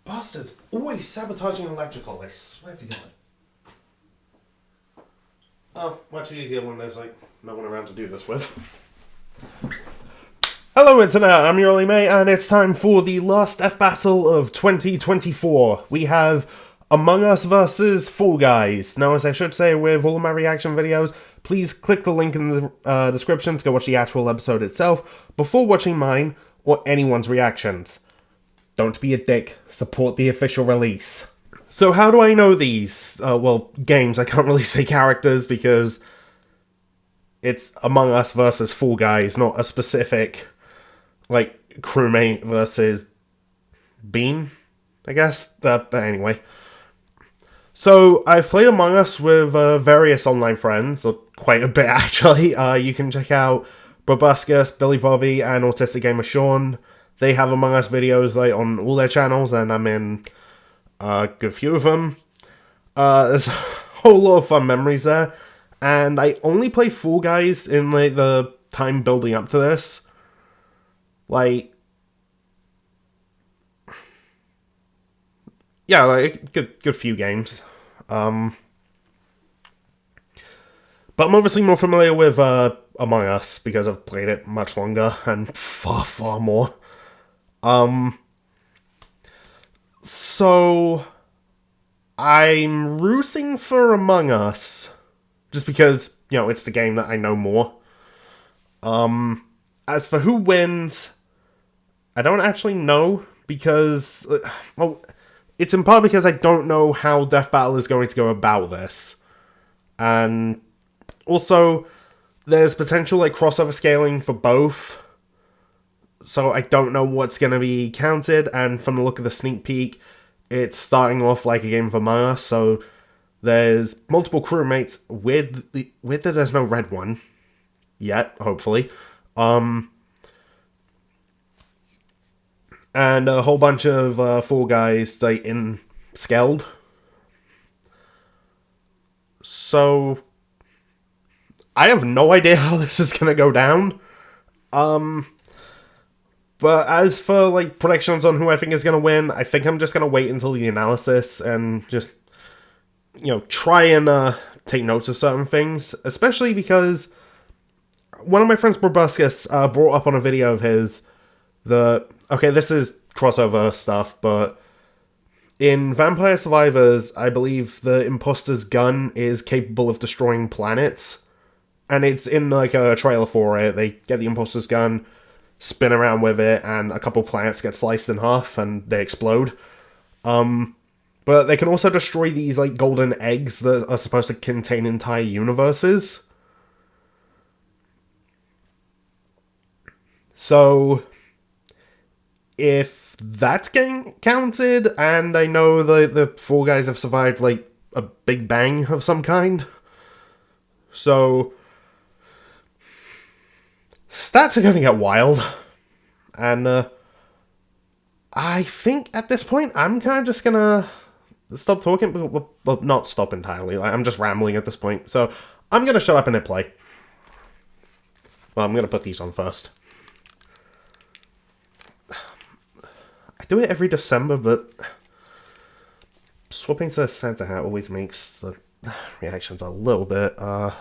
Bastards! Always sabotaging electrical, I swear to God. Oh, much easier when there's, like, no one around to do this with. Hello Internet, I'm your Ollie May, and it's time for the last Death Battle of 2024. We have Among Us versus Fall Guys. Now, as I should say with all of my reaction videos, please click the link in the description to go watch the actual episode itself before watching mine or anyone's reactions. Don't be a dick. Support the official release. So how do I know these? Well, games. I can't really say characters because it's Among Us versus Fall Guys, not a specific, like, crewmate versus Bean, I guess. But anyway. So I've played Among Us with various online friends, or quite a bit actually. You can check out Proboscis, Billy Bobby, and Autistic Gamer Sean. They have Among Us videos like on all their channels, and I'm in a good few of them. There's a whole lot of fun memories there, and I only played Fall Guys in like the time building up to this. Like, yeah, like good few games. But I'm obviously more familiar with Among Us because I've played it much longer and far more. So I'm rooting for Among Us just because, you know, it's the game that I know more. As for who wins, I don't actually know because, well, it's in part because I don't know how Death Battle is going to go about this. And also, there's potential like crossover scaling for both. So I don't know what's going to be counted, and from the look of the sneak peek, it's starting off like a game of Among Us, so there's multiple crewmates. Weird that there's no red one yet, hopefully. And a whole bunch of Fall Guys like, in Skeld. So I have no idea how this is going to go down. But as for, like, predictions on who I think is going to win, I think I'm just going to wait until the analysis and just, you know, try and take notes of certain things. Especially because one of my friends, Proboscis, brought up on a video of his okay, this is crossover stuff, but in Vampire Survivors, I believe the imposter's gun is capable of destroying planets. And it's in, like, a trailer for it. They get the imposter's gun, spin around with it, and a couple planets get sliced in half and they explode. But they can also destroy these like golden eggs that are supposed to contain entire universes. So if that's getting counted, and I know the Fall Guys have survived like a big bang of some kind, so stats are going to get wild, and I think at this point I'm kind of just going to stop talking, but not stop entirely. Like, I'm just rambling at this point, so I'm going to shut up and hit play. Well, I'm going to put these on first. I do it every December, but swapping to a Santa hat always makes the reactions a little bit, more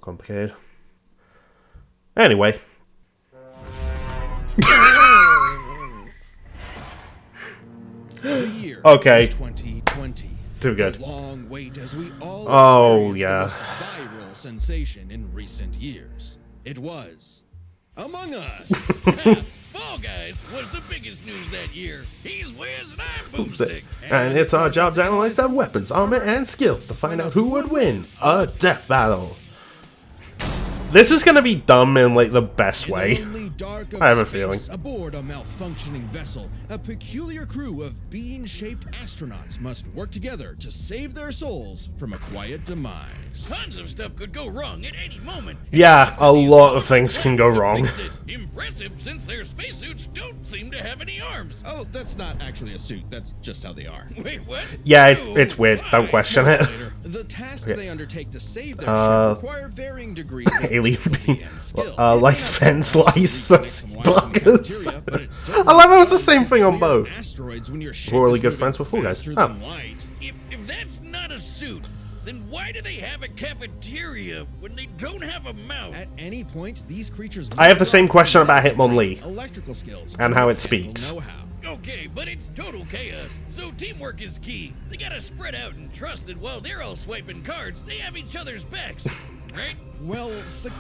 complicated. Anyway. Okay. 2020. Too good. Long wait as we all oh yeah. The most viral sensation in recent years. It was Among Us. Fall Guys was the biggest news that year. He's Wiz and I'm Boomstick. And it's our job to analyze their weapons, armor, and skills to find out who would win a death battle. This is gonna be dumb in like the best way. I have a feeling. Aboard a malfunctioning vessel, a peculiar crew of bean-shaped astronauts must work together to save their souls from a quiet demise. Tons of stuff could go wrong at any moment. Yeah, a lot of things can go wrong. Impressive since their spacesuits don't seem to have any arms. Oh, that's not actually a suit. That's just how they are. Wait, what? Yeah, it's weird. Don't question it. The tasks they undertake to save their ship require varying degrees of Alien difficulty and skill. like Sven Slice. Sussy buggers. I love how it's the same thing on both. We're really good friends with Fall Guys. Oh. If that's not a suit, then why do they have a cafeteria when they don't have a mouth? At any point, these creatures. I have the same question about Hitmonlee Electrical skills and how it technical speaks. know-how. Okay, but it's total chaos, so teamwork is key. They gotta spread out and trust that while they're all swiping cards, they have each other's backs, right? Well,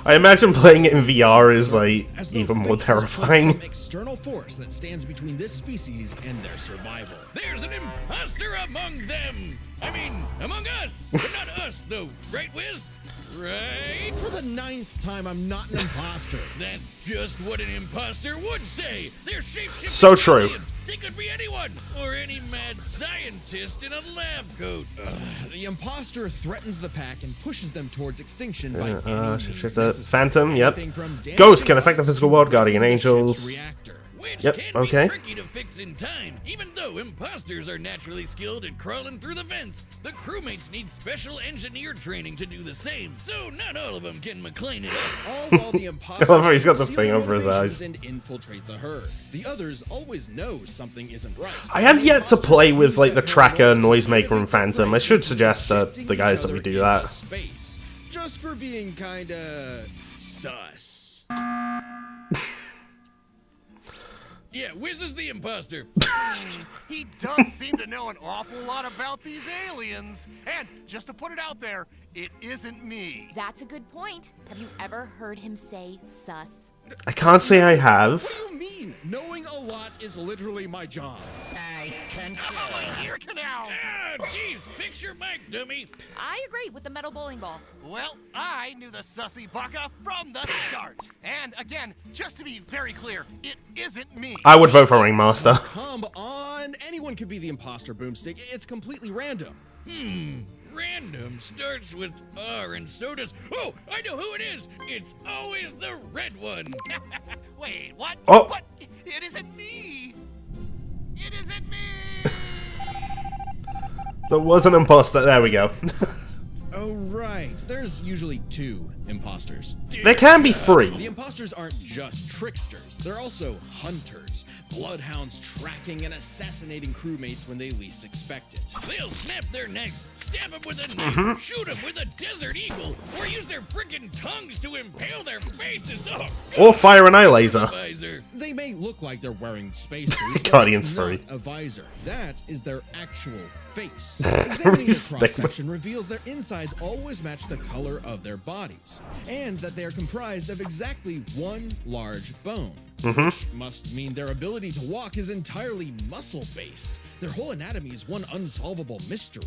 I imagine playing it in VR is like as though even fate more has put terrifying. some external force that stands between this species and their survival. There's an imposter among them. I mean, among us, but not us, though, right, Wiz? Right? For the 9th time, I'm not an imposter. That's just what an imposter would say. They're shapeshifting So true. aliens. They could be anyone, or any mad scientist in a lab coat. The imposter threatens the pack and pushes them towards extinction by any means necessary. Phantom, yep. Everything from damaging Ghost can affect the physical world, guarding the ship's angels. reactor. Which Yep, can okay. be tricky to fix in time, even though imposters are naturally skilled at crawling through the vents. The crewmates need special engineer training to do the same, so not all of them can McLean it up. All while the imposters I love how he's got the conceal thing their over his motivations eyes. and infiltrate the herd. The others always know something isn't right. I have yet to play with like the tracker, noisemaker, and Phantom. I should suggest the guys that we do that. Space, just for being kinda sus. Yeah, Wiz is the imposter. He does seem to know an awful lot about these aliens. And just to put it out there, it isn't me. That's a good point. Have you ever heard him say sus? I can't say I have. What do you mean? Knowing a lot is literally my job. I can kill ear canals. Ah, jeez, fix your mic, dummy. I agree with the metal bowling ball. Well, I knew the sussy baka from the start. And again, just to be very clear, it isn't me. I would vote for Ringmaster. Come on, anyone could be the imposter, Boomstick. It's completely random. Random starts with R and so does. Oh, I know who it is. It's always the red one. Wait, what? Oh. What? It isn't me. It isn't me. So it was an imposter. There we go. Oh, right. There's usually 2 imposters. There can be The 3. imposters aren't just tricksters, they're also hunters, bloodhounds tracking and assassinating crewmates when they least expect it. They'll snap their necks, stab them with a knife, shoot them with a desert eagle, or use their frickin' tongues to impale their faces. Oh, Or fire an eye laser. visor. They may look like they're wearing spacesuits, but Guardians it's free. not a visor. That is their actual face. Examining the Stick. cross-section reveals their insides always match the color of their bodies, and that they are comprised of exactly one large bone, which must mean their ability to walk is entirely muscle-based. Their whole anatomy is one unsolvable mystery.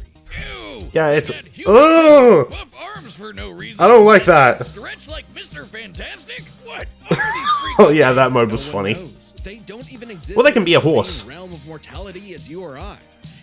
Ew. Yeah, it's. Got human Ugh! buff arms for no reason. I don't like that. Stretch like Mr. Fantastic? What are these freaks? Oh yeah, that mode was No one funny. knows. They don't even exist. Well, they can be a in the same horse. realm of mortality as you or I.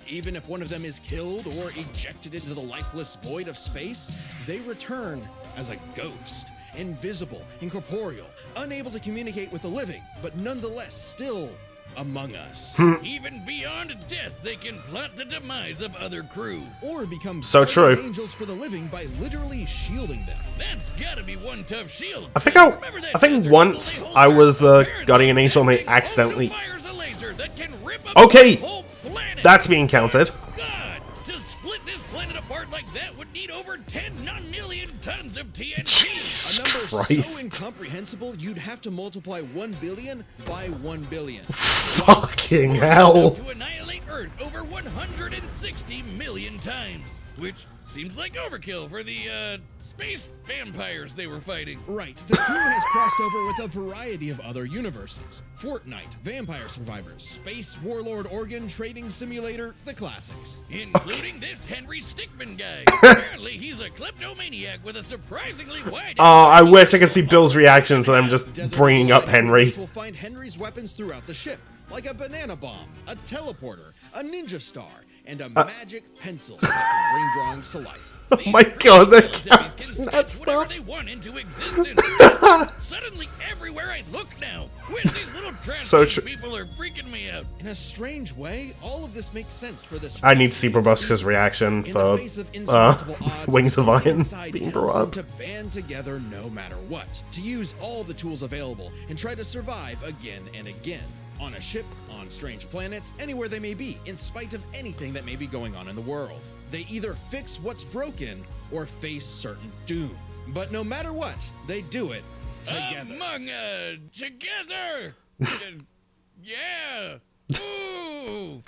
Even if one of them is killed or ejected into the lifeless void of space, they return as a ghost, invisible, incorporeal, unable to communicate with the living, but nonetheless still among us. Even beyond death, they can plot the demise of other crew. Or become So guardian true. angels for the living by literally shielding them. That's gotta be one tough shield. I think Remember that I think desert once eagle they I was the apparently guardian angel and that they thing also accidentally. fires a laser that can rip up Okay, the whole planet. that's being counted. God, to split this planet apart like that would need over 10 non-million tons of TNT. A Jesus number so Christ. incomprehensible you'd have to multiply 1 billion by 1 billion. Fucking hell. To annihilate Earth over 160 million times, which seems like overkill for the space vampires they were fighting. Right, the crew has crossed over with a variety of other universes. Fortnite, Vampire Survivors, Space Warlord Organ Trading Simulator, the classics. Including this Henry Stickmin guy. Apparently, he's a kleptomaniac with a surprisingly wide. I wish I could see Bill's reactions when I'm just Desert bringing up Henry. will find Henry's weapons throughout the ship, like a banana bomb, a teleporter, a ninja star, and a magic pencil that can bring drawings to life. Oh my god, they're counting that whatever stuff. they want into existence. Suddenly, everywhere I look now, with these little So trans true. people are freaking me out. In a strange way, all of this makes sense for this. I need to see Proboscis' reaction In for the face of insurmountable odds, Wings of something Iron inside being tells brought them up. to band together no matter what, to use all the tools available and try to survive again and again. On a ship, on strange planets, anywhere they may be, in spite of anything that may be going on in the world. They either fix what's broken or face certain doom. But no matter what, they do it together. Together. Yeah. Ooh.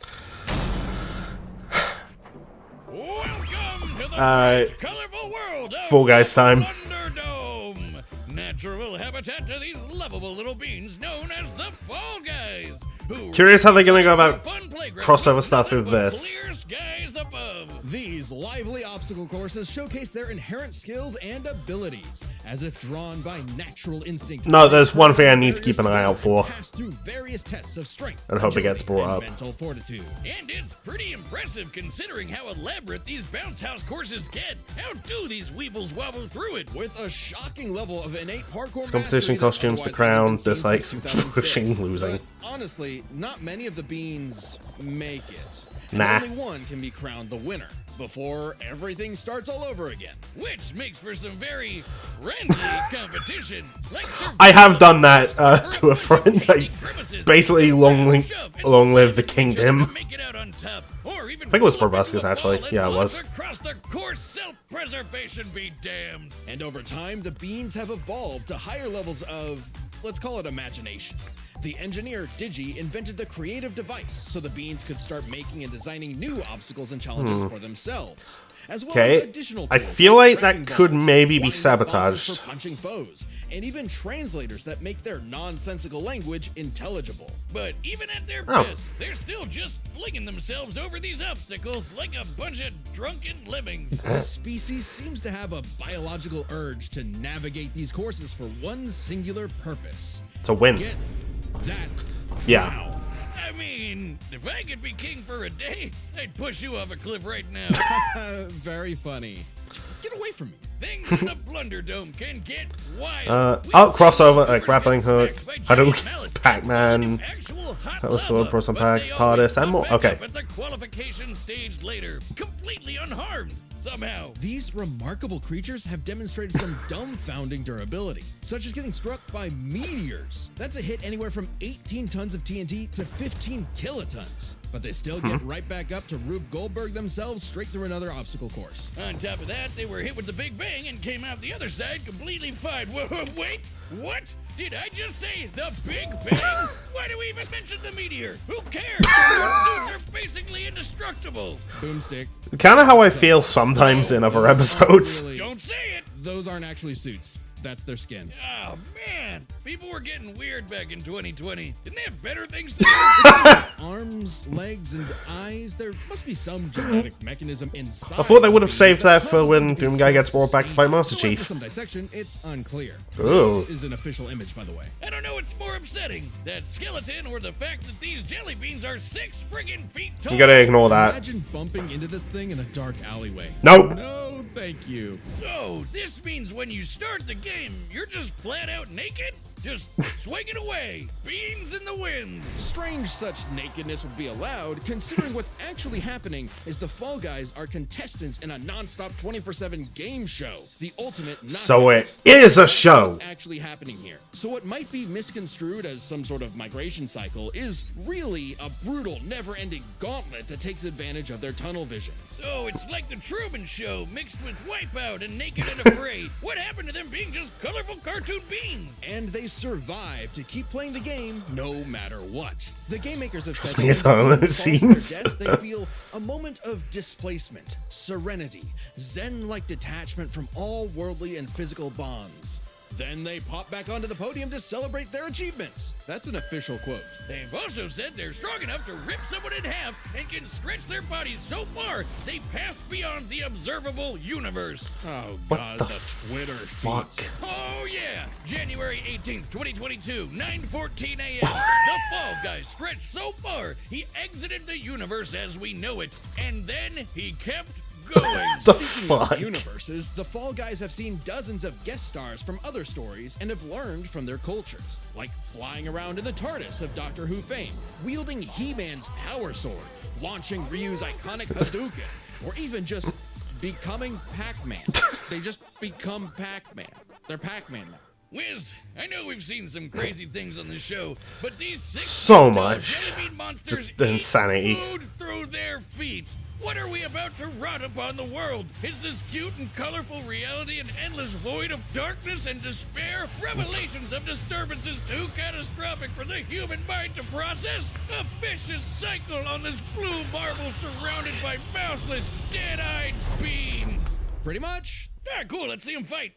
Welcome to the bright, colorful world of Fall Guys time. Thunderdome. Natural habitat to these lovable little beings known as the Fall Guys. Who Curious how they're gonna go about fun playground crossover with stuff with nothing but this. clear skies above. These lively obstacle courses showcase their inherent skills and abilities, as if drawn by natural instinct. No, there's one thing I need to keep an eye out for. Pass through various tests of strength, And hope it gets agility, brought and up. mental fortitude. And it's pretty impressive considering how elaborate these bounce house courses get. How do these weebles wobble through it? With a shocking level of innate parkour It's competition mastery that costumes, the otherwise crown, hasn't been seen dislikes, since 2006. pushing, losing. But honestly, not many of the beans make it. And Nah. only one can be crowned the winner before everything starts all over again. Which makes for some very friendly competition. Like I have done that to a friend. I basically long live the kingdom. Make it out on top, or even I think it was flip into Proboscis, a actually. ball and Yeah, it launch was. Across the course, self-preservation be damned. And over time, the beans have evolved to higher levels of, let's call it imagination. The engineer Digi invented the creative device so the beans could start making and designing new obstacles and challenges for themselves. As well as Okay, additional I tools feel like wrecking that could balls, maybe be winding up bosses sabotaged. for punching foes, and even translators that make their nonsensical language intelligible. But even at their Oh. best, they're still just flinging themselves over these obstacles like a bunch of drunken lemmings. The species seems to have a biological urge to navigate these courses for one singular purpose. To win. Get that Yeah. wow. I mean, if I could be king for a day, I'd push you off a cliff right now. Very funny. Get away from me. Things in the Blunderdome can get wild. Crossover, like grappling hook, Hadouken, Pac-Man, Atlas Sword, Pro some packs, TARDIS, and more. Okay. At the qualification stage later, completely unharmed somehow. These remarkable creatures have demonstrated some dumbfounding durability, such as getting struck by meteors. That's a hit anywhere from 18 tons of TNT to 15 kilotons. But they still get right back up to Rube Goldberg themselves straight through another obstacle course. On top of that, they were hit with the Big Bang and came out the other side completely fine. Wait, what? Did I just say the Big Bang? Why do we even mention the meteor? Who cares? These dudes are basically indestructible. Boomstick. Kind of how I feel sometimes in other episodes. Really, Don't say it. those aren't actually suits. That's their skin. Oh man, people were getting weird back in 2020. Didn't they have better things to do? Arms, legs, and eyes. There must be some genetic mechanism inside. I thought they would have these saved that for causes when them to be Doom Guy gets so brought back to fight Master distinct. Chief. After some dissection, it's unclear. Ooh. This is an official image, by the way. I don't know what's more upsetting, that skeleton or the fact that these jelly beans are 6 friggin' feet tall. You gotta ignore that. Imagine bumping into this thing in a dark alleyway. Nope. No, thank you. So, this means when you start the game, you're just flat out naked? Just swinging away, beans in the wind. Strange such nakedness would be allowed, considering what's actually happening is the Fall Guys are contestants in a non-stop 24/7 game show. The ultimate So knockout. it is a show. What's actually happening here. So what might be misconstrued as some sort of migration cycle is really a brutal, never-ending gauntlet that takes advantage of their tunnel vision. So, it's like the Truman Show mixed with Wipeout and Naked and Afraid. What happened to them being just colorful cartoon beans? And they survive to keep playing the game no matter what. The game makers have said me, that it's when harder than it humans fall to seems. their death, they feel a moment of displacement, serenity, zen-like detachment from all worldly and physical bonds. Then they pop back onto the podium to celebrate their achievements. That's an official quote. They've also said they're strong enough to rip someone in half and can stretch their bodies so far they pass beyond the observable universe. Oh What god, the the Twitter Fuck. feeds. Oh yeah, January 18th, 2022, 9:14 a.m. The Fall Guy stretched so far, he exited the universe as we know it, and then he kept going. The Speaking fuck? of universes, the Fall Guys have seen dozens of guest stars from other stories and have learned from their cultures, like flying around in the TARDIS of Doctor Who fame, wielding He-Man's power sword, launching Ryu's iconic Hadouken, or even just becoming Pac-Man. They just become Pac-Man. They're Pac-Man now. Wiz, I know we've seen some crazy things on the show, but these So 6 much. jelly bean monsters Just insanity. eat food through their feet. What are we about to rot upon the world? Is this cute and colorful reality an endless void of darkness and despair? Revelations of disturbances too catastrophic for the human mind to process? A vicious cycle on this blue marble surrounded by mouthless, dead-eyed beings. Pretty much. Ah, cool, let's see them fight.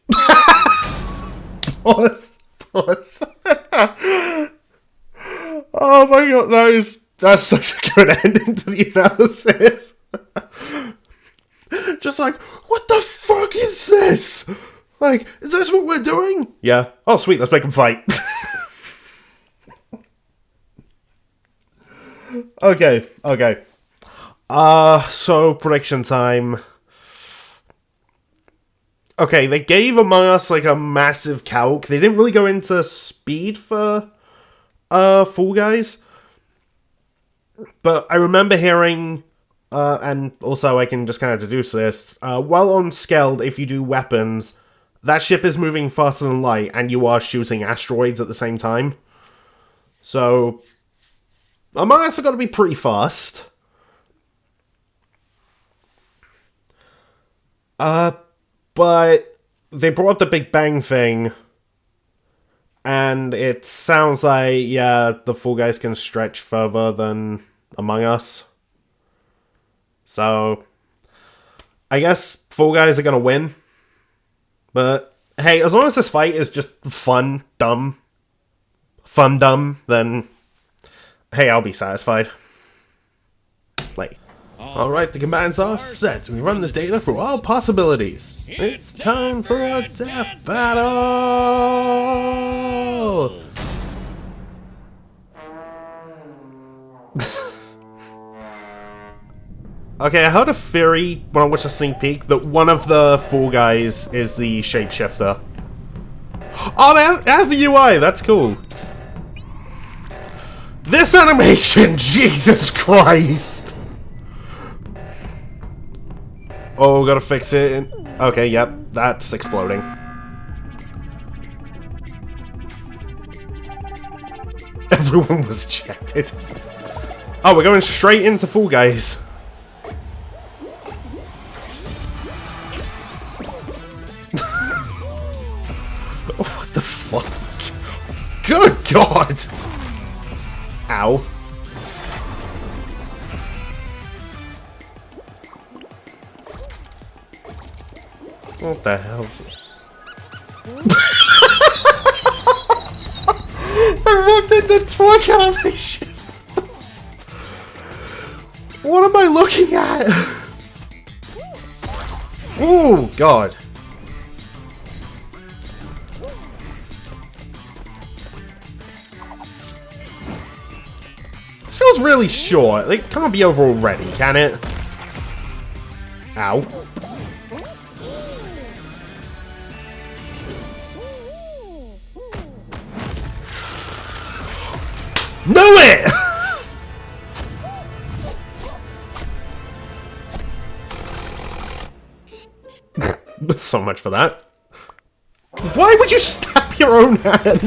Pause. Oh my god, that's such a good ending to the analysis. Just like, what the fuck is this? Like, is this what we're doing? Yeah. Oh, sweet, let's make them fight. Okay. So prediction time. Okay, they gave Among Us like a massive calc. They didn't really go into speed for Fall Guys. But I remember hearing, and also I can just kind of deduce this, well on Skeld, if you do weapons, that ship is moving faster than light, and you are shooting asteroids at the same time. So, Among Us have got to be pretty fast. But they brought up the Big Bang thing, and it sounds like, yeah, the Fall Guys can stretch further than Among Us. So, I guess Fall Guys are gonna win. But, hey, as long as this fight is just fun, dumb, then, hey, I'll be satisfied. Like, alright, the commands are set. We run the data through all possibilities. It's time for a death battle! Okay, I heard a theory when I watched a sneak peek that one of the Fall Guys is the shapeshifter. Oh, that has the UI, that's cool. This animation, Jesus Christ! Oh, gotta fix it. Okay, yep, that's exploding. Everyone was ejected. Oh, we're going straight into Fall Guys. What the fuck? Good God! Ow. What the hell? I looked at the twerk animation. What am I looking at? Oh God. This feels really short. It can't be over already, can it? Ow. Knew it! So much for that. Why would you stab your own hand?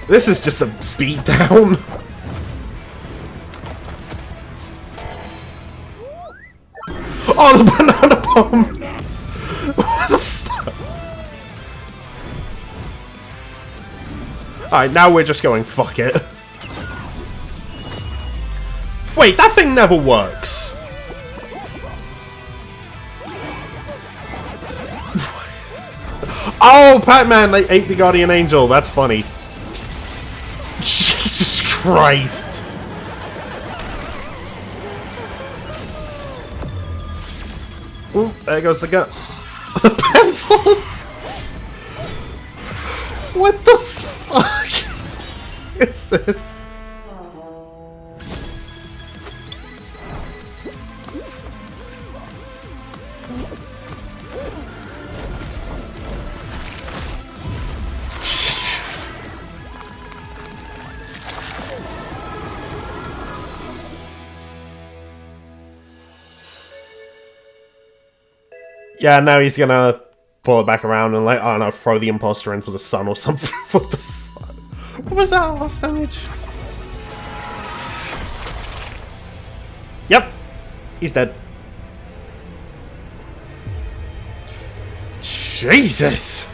This is just a beatdown. Oh, the banana bomb! What the fuck? Alright, now we're just going fuck it. Wait, that thing never works. Oh, Pac-Man, they ate the Guardian Angel. That's funny. Jesus Christ. Ooh, there goes the gun. The pencil! What the fuck is this? Yeah, now he's gonna pull it back around and, like, I don't know, throw the imposter into the sun or something. What the fuck? What was that last damage? Yep. He's dead. Jesus!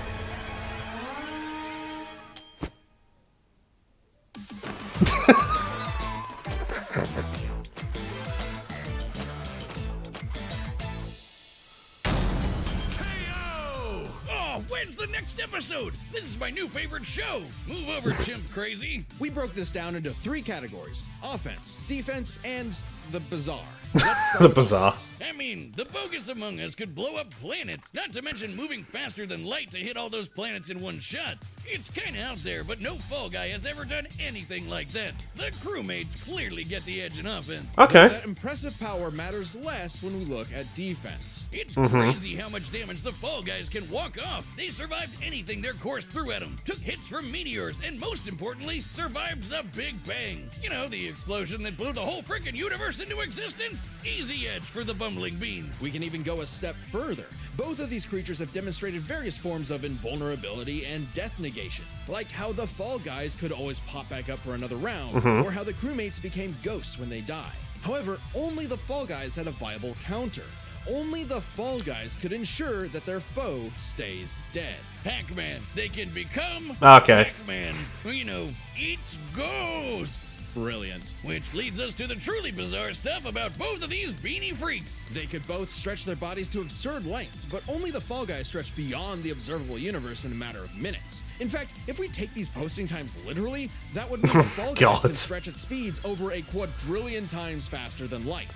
When's the next episode? This is my new favorite show. Move over, chimp crazy. We broke this down into 3 categories: offense, defense, and the bizarre. Let's start The with bizarre. offense. I mean, the bogus Among Us could blow up planets, not to mention moving faster than light to hit all those planets in one shot. It's kinda out there, but no Fall Guy has ever done anything like that. The crewmates clearly get the edge in offense. Okay. That impressive power matters less when we look at defense. It's crazy how much damage the Fall Guys can walk off. They survived anything their course threw at them, took hits from meteors, and most importantly, survived the Big Bang. You know, the explosion that blew the whole freaking universe into existence? Easy edge for the bumbling beans. We can even go a step further. Both of these creatures have demonstrated various forms of invulnerability and death negation, like how the Fall Guys could always pop back up for another round, or how the crewmates became ghosts when they die. However, only the Fall Guys had a viable counter. Only the Fall Guys could ensure that their foe stays dead. Pac-Man, they can become Okay. Pac-Man, who, you know, eats ghosts. Brilliant. Which leads us to the truly bizarre stuff about both of these beanie freaks. They could both stretch their bodies to absurd lengths, but only the Fall Guys stretch beyond the observable universe in a matter of minutes. In fact, if we take these posting times literally, that would mean the Fall Guys God. can stretch at speeds over a quadrillion times faster than light.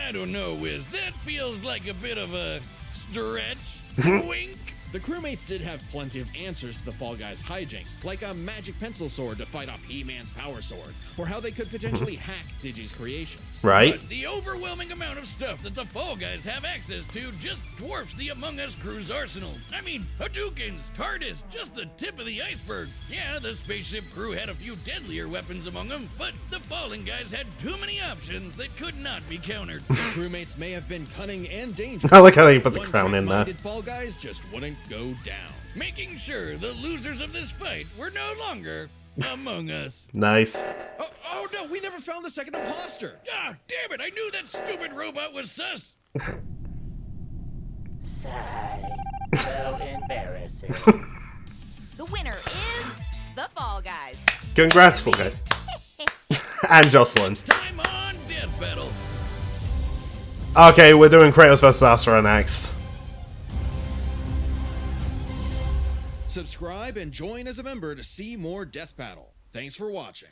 I don't know, Wiz. That feels like a bit of a stretch. Wink. The crewmates did have plenty of answers to the Fall Guys' hijinks, like a magic pencil sword to fight off He-Man's power sword, or how they could potentially hack Digi's creations. Right? But the overwhelming amount of stuff that the Fall Guys have access to just dwarfs the Among Us crew's arsenal. I mean, Hadoukens, TARDIS, just the tip of the iceberg. Yeah, the spaceship crew had a few deadlier weapons among them, but the Fallen Guys had too many options that could not be countered. The crewmates may have been cunning and dangerous. I like how they put the One crown in there. track-minded Fall Guys just wouldn't go down. Making sure the losers of this fight were no longer Among Us. Nice. Oh no, we never found the second imposter. Ah, damn it, I knew that stupid robot was sus. Sigh. So embarrassing. The winner is the Fall Guys. Congrats, Fall Guys. And Jocelyn. Time on Death Battle. Okay, we're doing Kratos vs. Asura next. Subscribe and join as a member to see more Death Battle. Thanks for watching.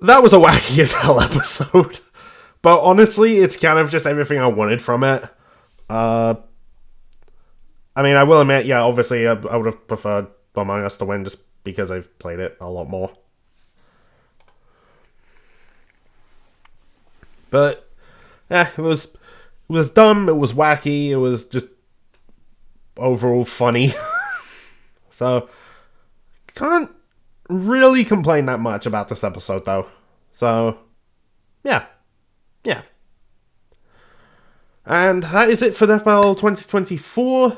That was a wacky as hell episode. But honestly, it's kind of just everything I wanted from it. I mean, I will admit, yeah, obviously I would have preferred Among Us to win just because I've played it a lot more. But, yeah, it was dumb, it was wacky, it was just overall funny. So, can't really complain that much about this episode, though. So, yeah. Yeah. And that is it for Death Battle 2024.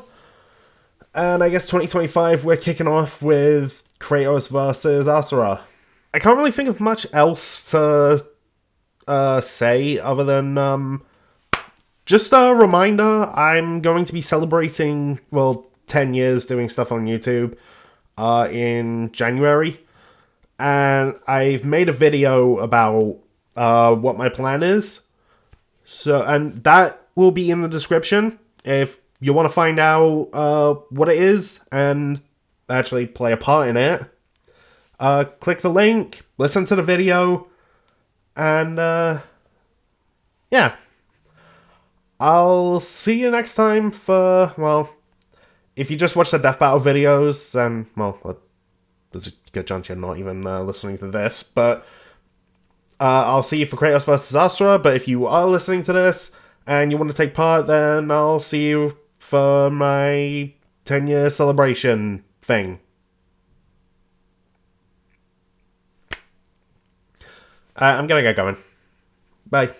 And I guess 2025, we're kicking off with Kratos versus Asura. I can't really think of much else to say other than just a reminder, I'm going to be celebrating, well, 10 years doing stuff on YouTube in January. And I've made a video about what my plan is. So, and that will be in the description if you want to find out what it is and actually play a part in it. Click the link, listen to the video, and yeah. I'll see you next time for, well, if you just watch the Death Battle videos, then, well, there's a good chance you're not even listening to this, but I'll see you for Kratos vs. Astra, but if you are listening to this and you want to take part, then I'll see you for my 10-year celebration thing. I'm gonna get going. Bye.